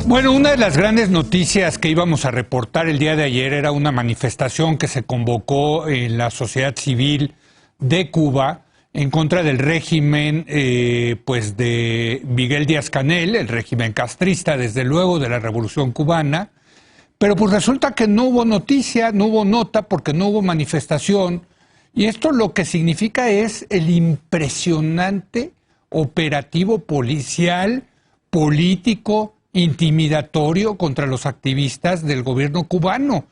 Bueno, una de las grandes noticias que íbamos a reportar el día de ayer era una manifestación que se convocó en la sociedad civil de Cuba en contra del régimen pues de Miguel Díaz-Canel, el régimen castrista, desde luego, de la Revolución Cubana. Pero pues resulta que no hubo noticia, no hubo nota, porque no hubo manifestación. Y esto lo que significa es el impresionante operativo policial, político, intimidatorio contra los activistas del gobierno cubano.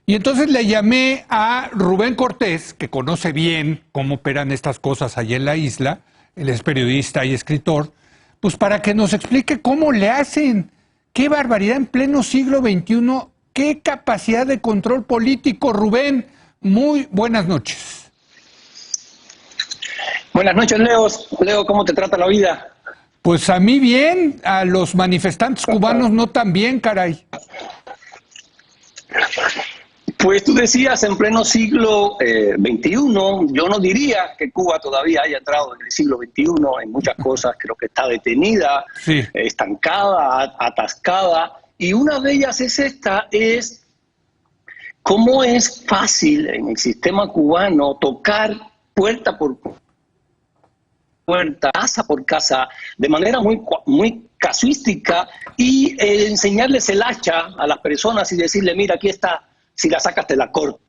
Y entonces le llamé a Rubén Cortés, que conoce bien cómo operan estas cosas allá en la isla, él es periodista y escritor, pues para que nos explique cómo le hacen. ¡Qué barbaridad en pleno siglo XXI! ¡Qué capacidad de control político! Rubén, muy buenas noches. Buenas noches, Leo. Leo, ¿cómo te trata la vida? Pues a mí bien, a los manifestantes cubanos no tan bien, caray. Pues tú decías en pleno siglo XXI, yo no diría que Cuba todavía haya entrado en el siglo XXI, en muchas cosas creo que está detenida, sí, estancada, atascada, y una de ellas es esta, es cómo es fácil en el sistema cubano tocar puerta por puerta, casa por casa, de manera muy casuística y enseñarles el hacha a las personas y decirle, mira, aquí está, si la sacas te la corto.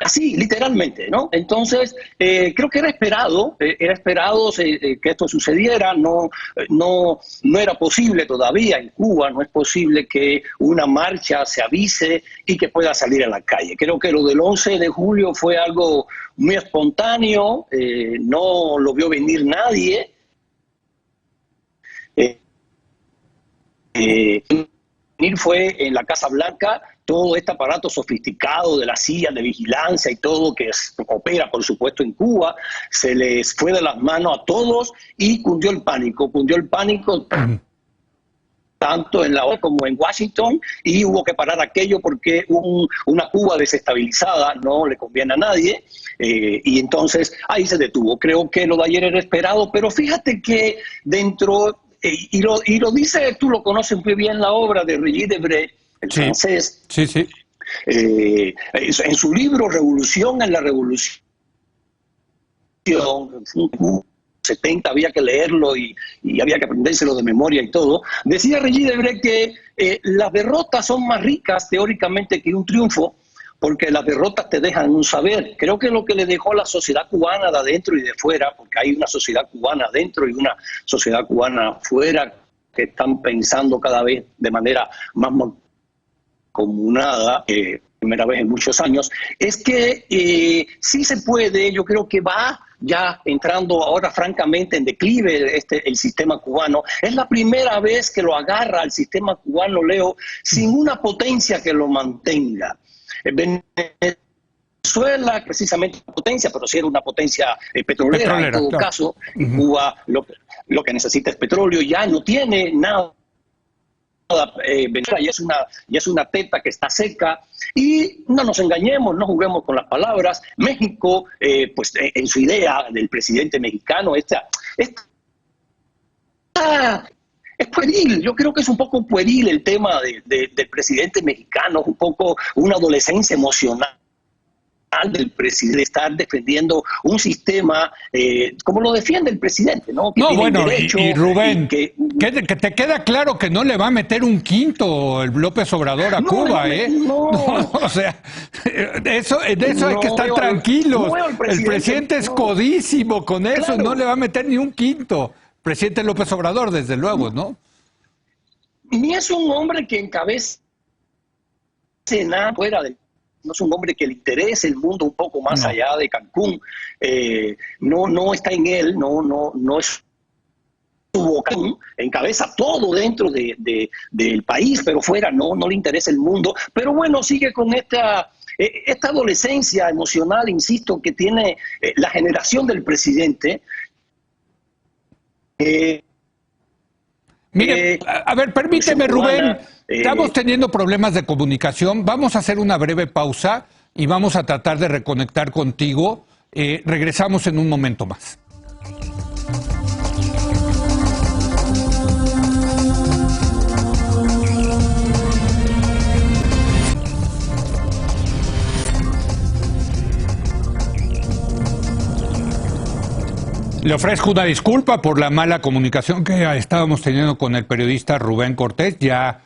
Así, literalmente, ¿no? Entonces, creo que era esperado que esto sucediera, no era posible todavía en Cuba, no es posible que una marcha se avise y que pueda salir a la calle. Creo que lo del 11 de julio fue algo muy espontáneo, no lo vio venir nadie. Fue en la Casa Blanca, todo este aparato sofisticado de la CIA, de vigilancia y todo que opera, por supuesto, en Cuba, se les fue de las manos a todos y cundió el pánico tanto en la OEA como en Washington, y hubo que parar aquello porque una Cuba desestabilizada no le conviene a nadie, y entonces ahí se detuvo. Creo que lo de ayer era esperado, pero fíjate que dentro... Y lo dice, tú lo conoces muy bien, la obra de Regis Debray, el francés. Sí, sí. En su libro Revolución en la Revolución, 70 había que leerlo y había que aprendérselo de memoria y todo. Decía Regis Debray que las derrotas son más ricas teóricamente que un triunfo, porque las derrotas te dejan un saber. Creo que lo que le dejó a la sociedad cubana de adentro y de fuera, porque hay una sociedad cubana adentro y una sociedad cubana afuera que están pensando cada vez de manera más mancomunada, primera vez en muchos años, es que sí se puede, yo creo que va ya entrando ahora francamente en declive el sistema cubano. Es la primera vez que lo agarra el sistema cubano, Leo, sin una potencia que lo mantenga. Venezuela, precisamente una potencia, pero sí era una potencia petrolera en todo caso. Cuba lo que necesita es petróleo, ya no tiene nada. Venezuela ya es una teta que está seca, y no nos engañemos, no juguemos con las palabras. México, pues en su idea del presidente mexicano, es pueril. Yo creo que es un poco pueril el tema del presidente mexicano, un poco una adolescencia emocional del presidente, estar defendiendo un sistema como lo defiende el presidente, ¿no? Que no, tiene bueno, derecho y Rubén, que te queda claro que no le va a meter un quinto el López Obrador a Cuba, ¿eh? No, o sea, de eso hay que estar tranquilos. El presidente es codísimo con eso, claro. No le va a meter ni un quinto. Presidente López Obrador, desde luego, ¿no? Ni es un hombre que encabece nada fuera de... No es un hombre que le interese el mundo un poco más allá de Cancún. No está en él, no es su vocación. Encabeza todo dentro del país, pero fuera no le interesa el mundo. Pero bueno, sigue con esta adolescencia emocional, insisto, que tiene la generación del presidente. Mire, a ver, permíteme, Rubén, estamos teniendo problemas de comunicación. Vamos a hacer una breve pausa y vamos a tratar de reconectar contigo. Regresamos en un momento más. Le ofrezco una disculpa por la mala comunicación que estábamos teniendo con el periodista Rubén Cortés. Ya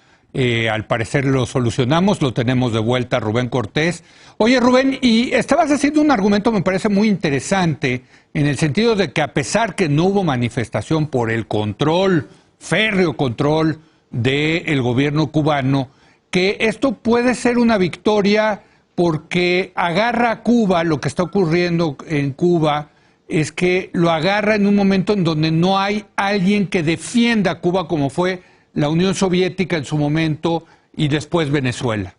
al parecer lo solucionamos, lo tenemos de vuelta, Rubén Cortés. Oye, Rubén, y estabas haciendo un argumento me parece muy interesante, en el sentido de que a pesar que no hubo manifestación por el control, férreo control del gobierno cubano, que esto puede ser una victoria porque agarra a Cuba, lo que está ocurriendo en Cuba, es que lo agarra en un momento en donde no hay alguien que defienda a Cuba como fue la Unión Soviética en su momento y después Venezuela.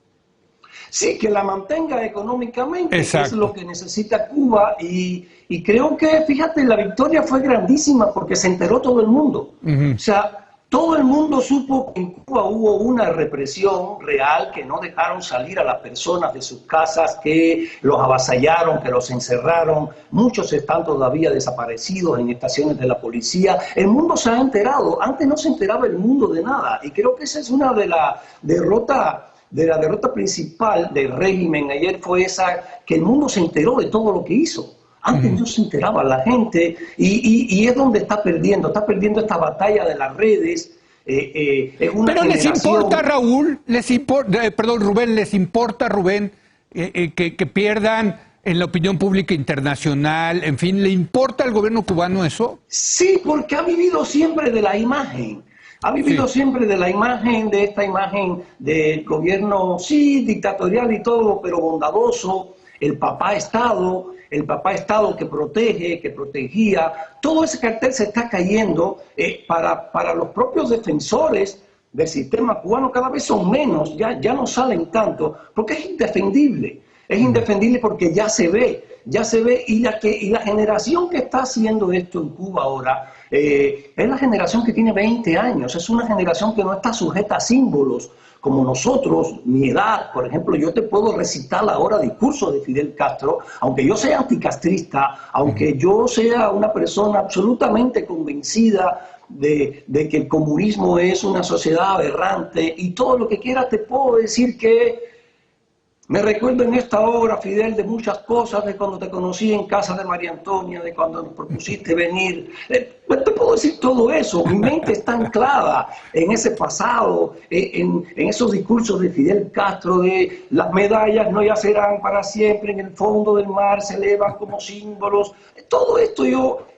Sí, que la mantenga económicamente, Exacto. que es lo que necesita Cuba. Y creo que, fíjate, la victoria fue grandísima porque se enteró todo el mundo. O sea, todo el mundo supo que en Cuba hubo una represión real, que no dejaron salir a las personas de sus casas, que los avasallaron, que los encerraron. Muchos están todavía desaparecidos en estaciones de la policía. El mundo se ha enterado. Antes no se enteraba el mundo de nada. Y creo que esa es una de la derrota principal del régimen ayer, fue esa, que el mundo se enteró de todo lo que hizo. Antes no se enteraba la gente y es donde está perdiendo esta batalla de las redes. Es una Pero les generación... importa, Raúl, Rubén, les importa, Rubén, que pierdan en la opinión pública internacional, en fin, ¿le importa al gobierno cubano eso? Sí, porque ha vivido siempre de la imagen. Ha vivido siempre de la imagen, de esta imagen del gobierno, sí, dictatorial y todo, pero bondadoso, el papá Estado que protege, que protegía. Todo ese cartel se está cayendo para los propios defensores del sistema cubano. Cada vez son menos, ya no salen tanto, porque es indefendible. Es indefendible porque ya se ve, y la generación que está haciendo esto en Cuba ahora es la generación que tiene 20 años, es una generación que no está sujeta a símbolos como nosotros, mi edad. Por ejemplo, yo te puedo recitar ahora discursos de Fidel Castro, aunque yo sea anticastrista, aunque yo sea una persona absolutamente convencida de que el comunismo es una sociedad aberrante y todo lo que quiera, te puedo decir que me recuerdo en esta obra, Fidel, de muchas cosas, de cuando te conocí en casa de María Antonia, de cuando nos propusiste venir. Te puedo decir todo eso. Mi mente está anclada en ese pasado, en esos discursos de Fidel Castro, de las medallas no yacerán para siempre, en el fondo del mar se elevan como símbolos. Todo esto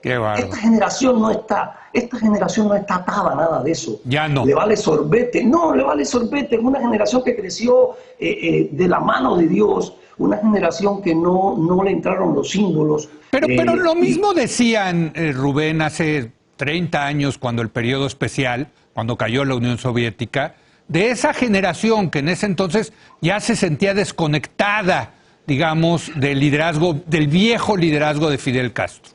esta generación no está atada a nada de eso. Ya no. Le vale sorbete. No, le vale sorbete. Es una generación que creció de la mano de Dios, una generación que no le entraron los símbolos. Pero lo mismo decían, Rubén, hace 30 años, cuando el periodo especial, cuando cayó la Unión Soviética, de esa generación que en ese entonces ya se sentía desconectada, digamos, del liderazgo, del viejo liderazgo de Fidel Castro.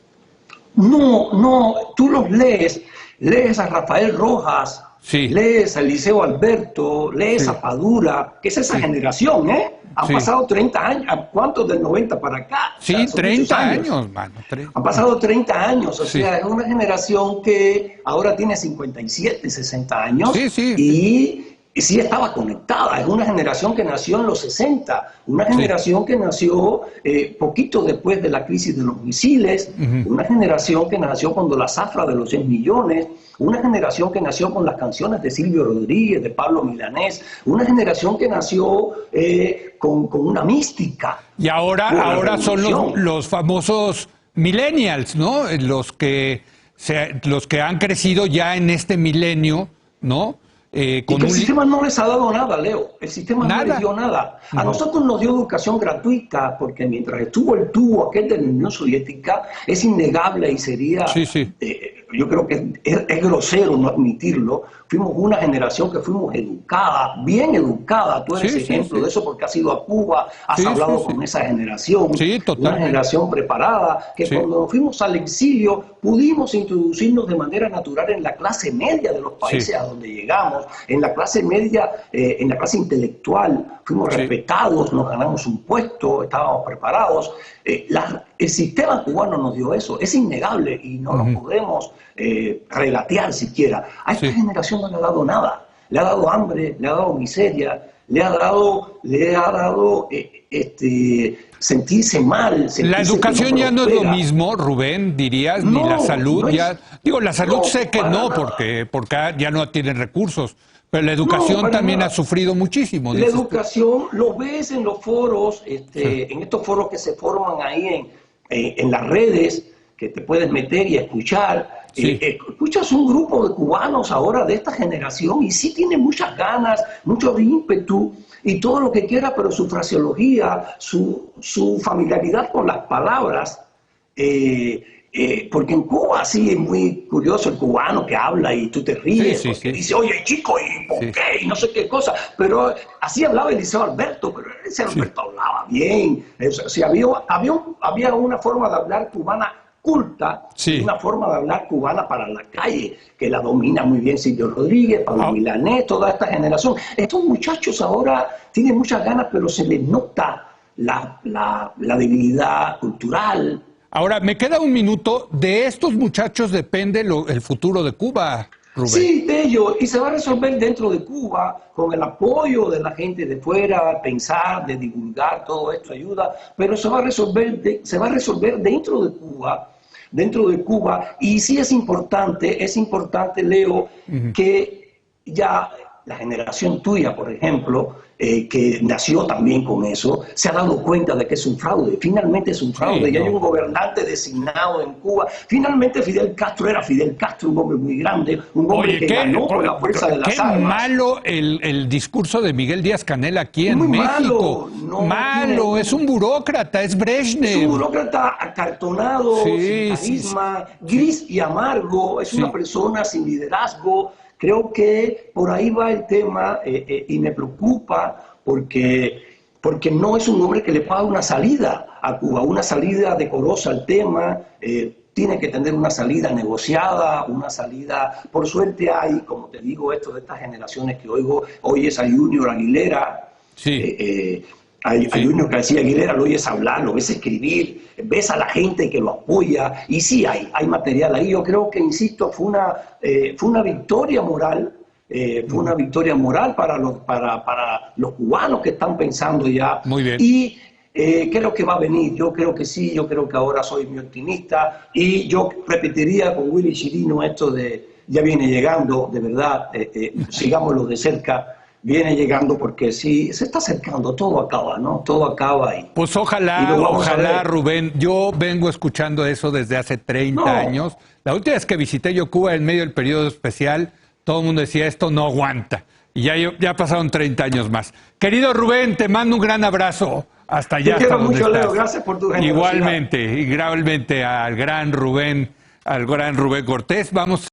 No, tú los lees a Rafael Rojas, sí, lees a Eliseo Alberto, lees a Padura, que es esa generación, Han pasado 30 años, ¿cuántos del 90 para acá? Sí, o sea, 30 años, mano. Han pasado 30 años, o sea, es una generación que ahora tiene 57, 60 años y sí estaba conectada. Es una generación que nació en los 60, una generación que nació poquito después de la crisis de los misiles, una generación que nació cuando la zafra de los 100 millones, una generación que nació con las canciones de Silvio Rodríguez, de Pablo Milanés, una generación que nació con una mística. Y ahora son los famosos millennials, ¿no? Los que han crecido ya en este milenio, ¿no? Y que el sistema no les ha dado nada, Leo. El sistema no les dio nada. A nosotros nos dio educación gratuita, porque mientras estuvo el tubo aquel de la Unión Soviética, es innegable y sería... yo creo que es grosero no admitirlo. Fuimos una generación que fuimos educada, bien educada. Tú eres ejemplo de eso porque has ido a Cuba, has hablado con esa generación. Una generación preparada, que cuando nos fuimos al exilio pudimos introducirnos de manera natural en la clase media de los países a donde llegamos, en la clase media, en la clase intelectual. Fuimos respetados, nos ganamos un puesto, estábamos preparados. El sistema cubano nos dio eso, es innegable y no lo podemos relatear siquiera. A esta generación no le ha dado nada, le ha dado hambre, le ha dado miseria, le ha dado sentirse mal. La Sentirse educación que no ya no es lo prospera. mismo, Rubén, dirías, ni No, la salud no ya. es, Digo, la salud no, sé que para no, nada. porque ya no tienen recursos, pero la No, educación para también ha nada. sufrido muchísimo, La dices tú. educación lo ves en los foros, Sí, en estos foros que se forman ahí en las redes, que te puedes meter y escuchar. sí. Escuchas un grupo de cubanos ahora de esta generación y sí tienen muchas ganas, mucho ímpetu y todo lo que quiera, pero su fraseología, su familiaridad con las palabras, eh, porque en Cuba sí es muy curioso el cubano que habla y tú te Sí, ríes sí, porque sí, dice, oye chico, ¿y por sí, qué? Y no sé qué cosa. Pero así hablaba Eliseo Alberto, pero Eliseo sí, Alberto hablaba bien. O sea, había una forma de hablar cubana culta y sí. una forma de hablar cubana para la calle, que la domina muy bien Silvio Rodríguez, Pablo Ah, Milanés, toda esta generación. Estos muchachos ahora tienen muchas ganas, pero se les nota la debilidad cultural. ahora, me queda un minuto. De estos muchachos depende el futuro de Cuba, Rubén. Sí, de ello, y se va a resolver dentro de Cuba con el apoyo de la gente de fuera, pensar, de divulgar, todo esto ayuda, pero se va a resolver dentro de Cuba, y sí es importante, Leo, Ujú. que ya la generación tuya, por ejemplo, que nació también con eso, se ha dado cuenta de que es un fraude. Finalmente es un Sí, fraude y hay un no. gobernante designado en Cuba. Finalmente Fidel Castro era Fidel Castro, un hombre muy grande, un hombre Oye, que ganó por la fuerza de qué las armas. malo el discurso de Miguel Díaz-Canel aquí Es en muy México. malo, no tiene Malo, es un burócrata, es es un Brezhnev. burócrata acartonado, sin Sí, sí, sí, carisma, sí, gris y amargo, es una sí. persona sin liderazgo. Creo que por ahí va el tema y me preocupa porque no es un hombre que le pueda dar una salida a Cuba, una salida decorosa al tema. Tiene que tener una salida negociada, una salida, por suerte hay, como te digo, esto de estas generaciones que oigo, hoy es a Junior Aguilera, Sí, eh, eh, hay sí. uno que decía Aguilera, lo oyes hablar, lo ves escribir, ves a la gente que lo apoya, y sí hay material ahí. Yo creo que, insisto, fue una victoria moral, fue una victoria moral para los cubanos que están pensando ya, Muy bien. y creo que va a venir, yo creo que sí, yo creo que ahora soy muy optimista, y yo repetiría con Willy Chirino esto de, ya viene llegando, de verdad, sigámoslo de cerca, viene llegando porque sí, se está acercando, todo acaba, ¿no? Todo acaba Pues y lo vamos a ojalá, ver. Rubén. Yo vengo escuchando eso desde hace 30 No, años. La última vez que visité yo Cuba en medio del periodo especial, todo el mundo decía, esto no aguanta. Y ya pasaron 30 años más. Querido Rubén, te mando un gran abrazo. Hasta te allá, hasta quiero donde mucho, Leo, estás. gracias por tu generosidad. Igualmente Cortés. Vamos